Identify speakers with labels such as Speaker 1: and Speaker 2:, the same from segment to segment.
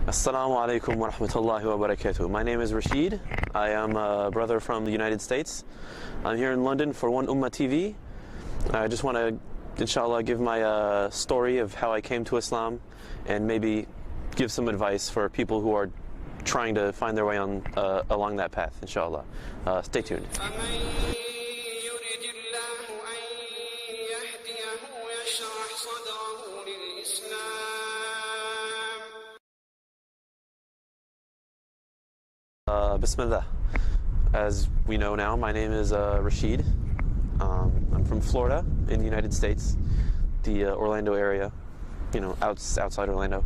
Speaker 1: Assalamu alaikum wa rahmatullahi wa barakatuh. My name is Rashid. I am a brother from the United States. I'm here in London for One Ummah TV. I just want to, inshallah, give my story of how I came to Islam and maybe give some advice for people who are trying to find their way on along that path, inshallah. Stay tuned. Bismillah. As we know now, my name is Rashid. I'm from Florida in the United States, the Orlando area, outside Orlando.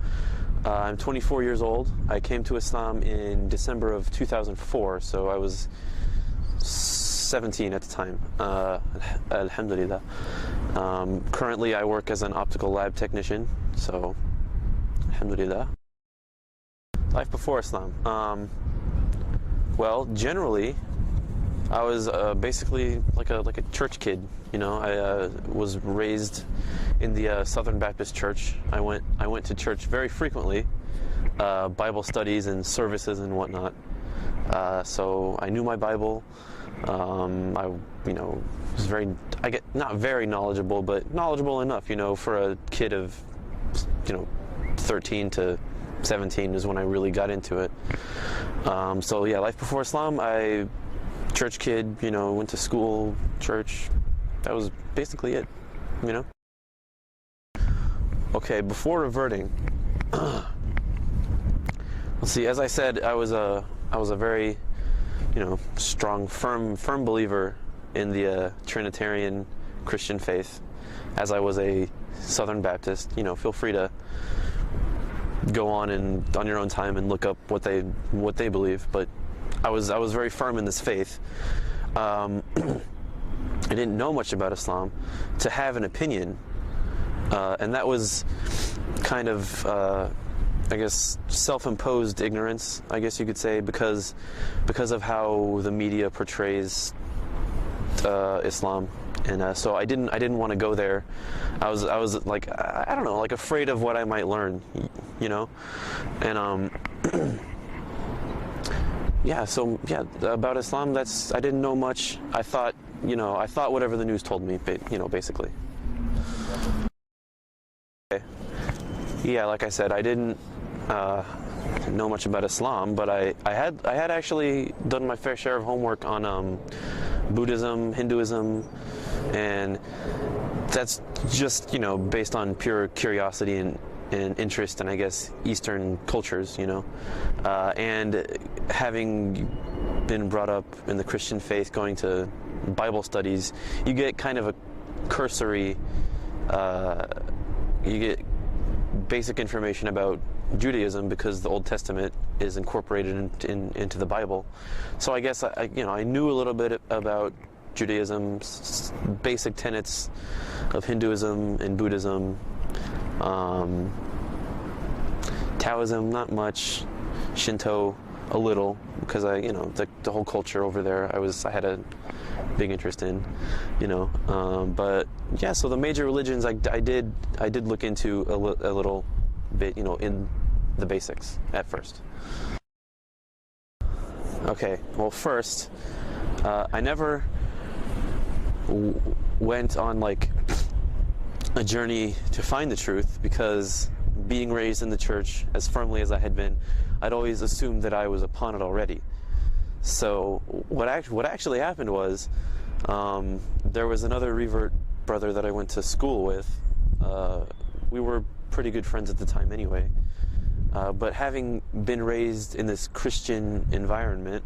Speaker 1: I'm 24 years old. I came to Islam in December of 2004, so I was 17 at the time. Alhamdulillah. Currently, I work as an optical lab technician, so Alhamdulillah. Life before Islam. Well, generally, I was basically like a church kid. I was raised in the Southern Baptist Church. I went to church very frequently, Bible studies and services and whatnot. So I knew my Bible. I was not very knowledgeable, but knowledgeable enough, for a kid of 13 to 17 is when I really got into it. So yeah, life before Islam, church kid, went to school, church. That was basically it, Okay, before reverting, let's see. As I said, I was a very, strong, firm believer in the Trinitarian Christian faith. As I was a Southern Baptist, feel free to go on your own time and look up what they believe, but I was very firm in this faith. I didn't know much about Islam to have an opinion, and that was kind of I guess self-imposed ignorance, I guess you could say, because of how the media portrays Islam. And so I didn't want to go there. I was like, I don't know, like afraid of what I might learn, and about Islam, I didn't know much. I thought whatever the news told me, basically. Okay. Yeah, like I said, I didn't know much about Islam, but I had actually done my fair share of homework on Buddhism, Hinduism, and that's just based on pure curiosity and interest in, I guess, Eastern cultures, and having been brought up in the Christian faith, going to Bible studies, you get kind of a cursory, you get basic information about Judaism because the Old Testament is incorporated into the Bible. So I guess I knew a little bit about Judaism, basic tenets of Hinduism and Buddhism, Taoism not much, Shinto a little, because the whole culture over there I had a big interest in, but yeah. So the major religions I did look into a little bit, in the basics at first. Okay, well, first, I never went on like a journey to find the truth, because being raised in the church as firmly as I had been, I'd always assumed that I was upon it already. So what actually happened was, there was another revert brother that I went to school with. We were pretty good friends at the time anyway, but having been raised in this Christian environment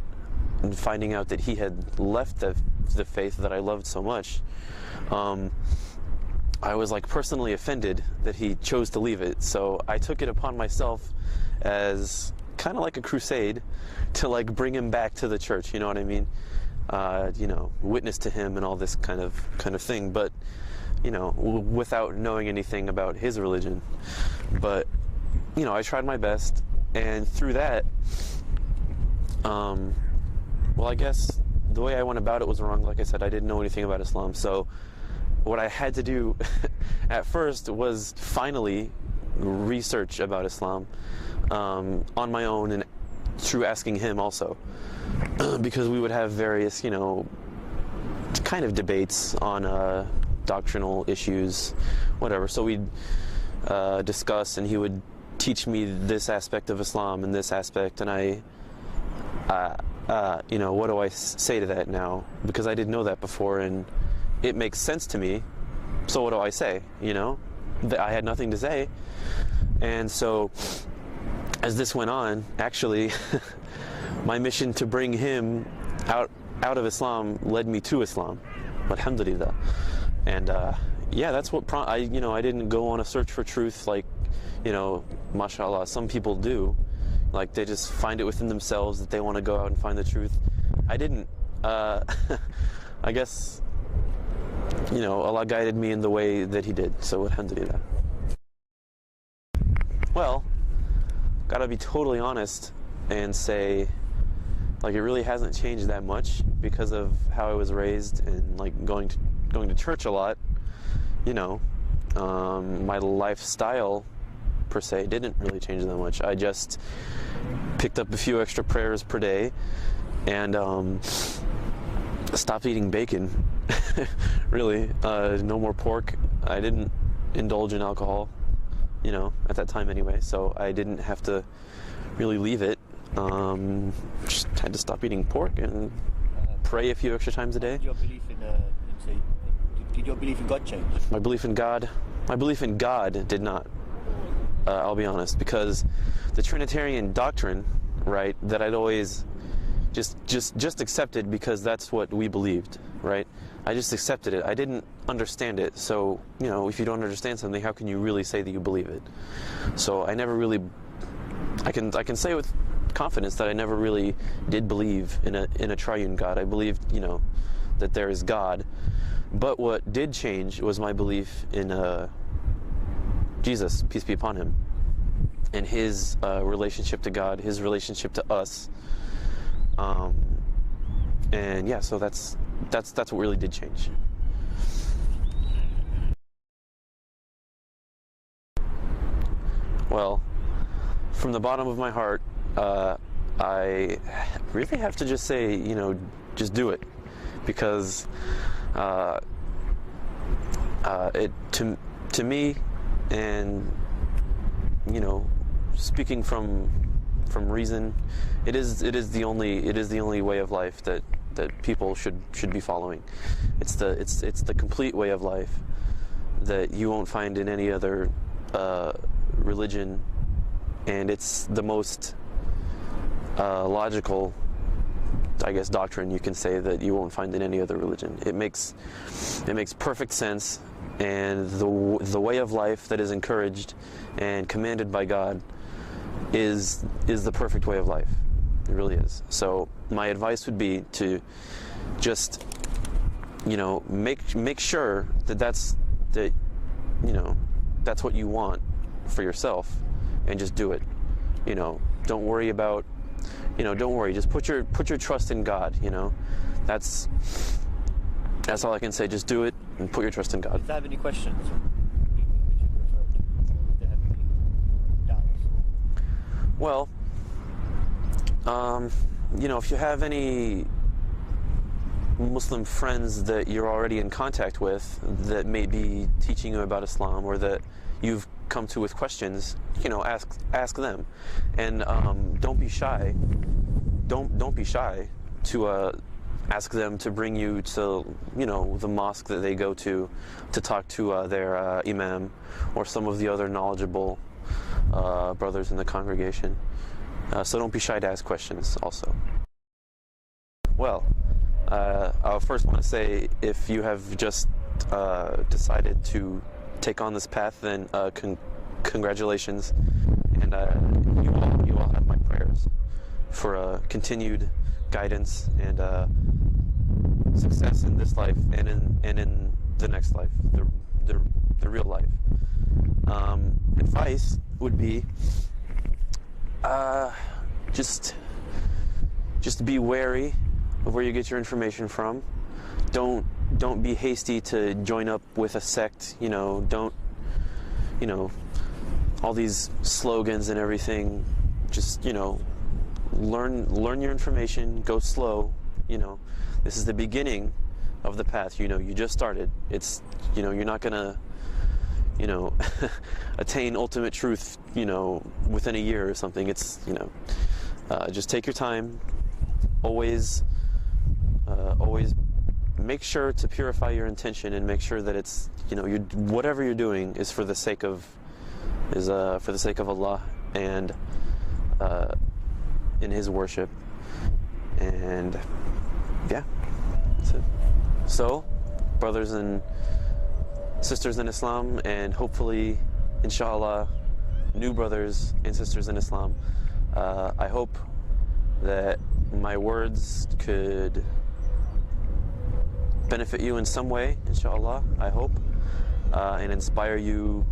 Speaker 1: and finding out that he had left the faith that I loved so much, I was like personally offended that he chose to leave it. So I took it upon myself as kind of like a crusade to like bring him back to the church, you know what I mean? Witness to him and all this kind of thing, but without knowing anything about his religion. But I tried my best, and through that, well, I guess the way I went about it was wrong. Like I said, I didn't know anything about Islam, so what I had to do at first was finally research about Islam on my own and through asking him also, because we would have various, kind of debates on doctrinal issues, whatever. So we'd discuss, and he would teach me this aspect of Islam and this aspect, and what do I say to that now? Because I didn't know that before, and it makes sense to me. So what do I say? I had nothing to say. And so as this went on, actually, my mission to bring him out of Islam led me to Islam. Alhamdulillah. And that's what I didn't go on a search for truth like, mashallah, some people do. Like, they just find it within themselves that they want to go out and find the truth. I didn't. I guess, Allah guided me in the way that He did. So, alhamdulillah. Well, gotta be totally honest and say, like, it really hasn't changed that much because of how I was raised and, like, going to church a lot. My lifestyle per se didn't really change that much. I just picked up a few extra prayers per day and stopped eating bacon. Really, no more pork. I didn't indulge in alcohol, at that time anyway, so I didn't have to really leave it. Just had to stop eating pork and pray a few extra times a day.
Speaker 2: Did your belief in God change?
Speaker 1: My belief in God did not. I'll be honest, because the Trinitarian doctrine, right, that I'd always just accepted because that's what we believed, right? I just accepted it. I didn't understand it. So, if you don't understand something, how can you really say that you believe it? So I never really, I can say with confidence that I never really did believe in a triune God. I believed, that there is God. But what did change was my belief in Jesus, peace be upon him, and his relationship to God, his relationship to us, and yeah, so that's what really did change. Well, from the bottom of my heart, I really have to just say, just do it, because it to me. And speaking from reason, it is the only way of life that people should be following. It's the complete way of life that you won't find in any other religion, and it's the most logical, I guess, doctrine you can say that you won't find in any other religion. It makes perfect sense. And the way of life that is encouraged and commanded by God is the perfect way of life. It really is. So my advice would be to just, make sure that's what you want for yourself, and just do it. Don't worry about, don't worry. Just put your trust in God. That's all I can say. Just do it and put your trust in God.
Speaker 2: If they have any questions, if they have any doubts.
Speaker 1: Well, if you have any Muslim friends that you're already in contact with that may be teaching you about Islam, or that you've come to with questions, ask them, and don't be shy. Don't be shy to ask them to bring you to, the mosque that they go to talk to their imam, or some of the other knowledgeable brothers in the congregation. So don't be shy to ask questions also. Well, I'll first want to say, if you have just decided to take on this path, then congratulations, and you all have my prayers for continued guidance and success in this life and in the next life, the real life. Advice would be just be wary of where you get your information from. Don't be hasty to join up with a sect. Don't all these slogans and everything. Just, learn your information, go slow. This is the beginning of the path. You just started. It's, you're not gonna, attain ultimate truth, within a year or something. It's, just take your time. Always make sure to purify your intention and make sure that it's, whatever you're doing is for the sake of Allah and in His worship. And yeah, that's it. So, brothers and sisters in Islam, and hopefully, inshallah, new brothers and sisters in Islam, I hope that my words could benefit you in some way, inshallah, I hope, and inspire you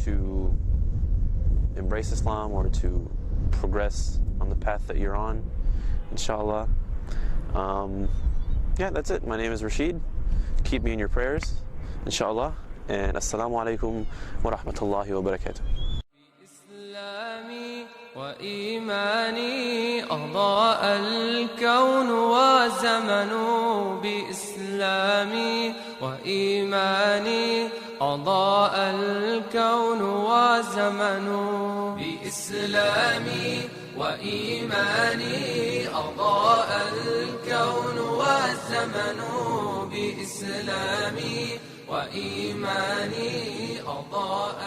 Speaker 1: to embrace Islam or to progress on the path that you're on, inshallah. Yeah, that's it. My name is Rashid. Keep me in your prayers, inshallah. And assalamu alaikum wa rahmatullahi wa barakatuh.
Speaker 3: وإيماني أضاء الكون وزمن بإسلامي وإيماني أضاء الكون وزمن بإسلامي وإيماني أضاء الكون والزمن بإسلامي وإيماني أضاء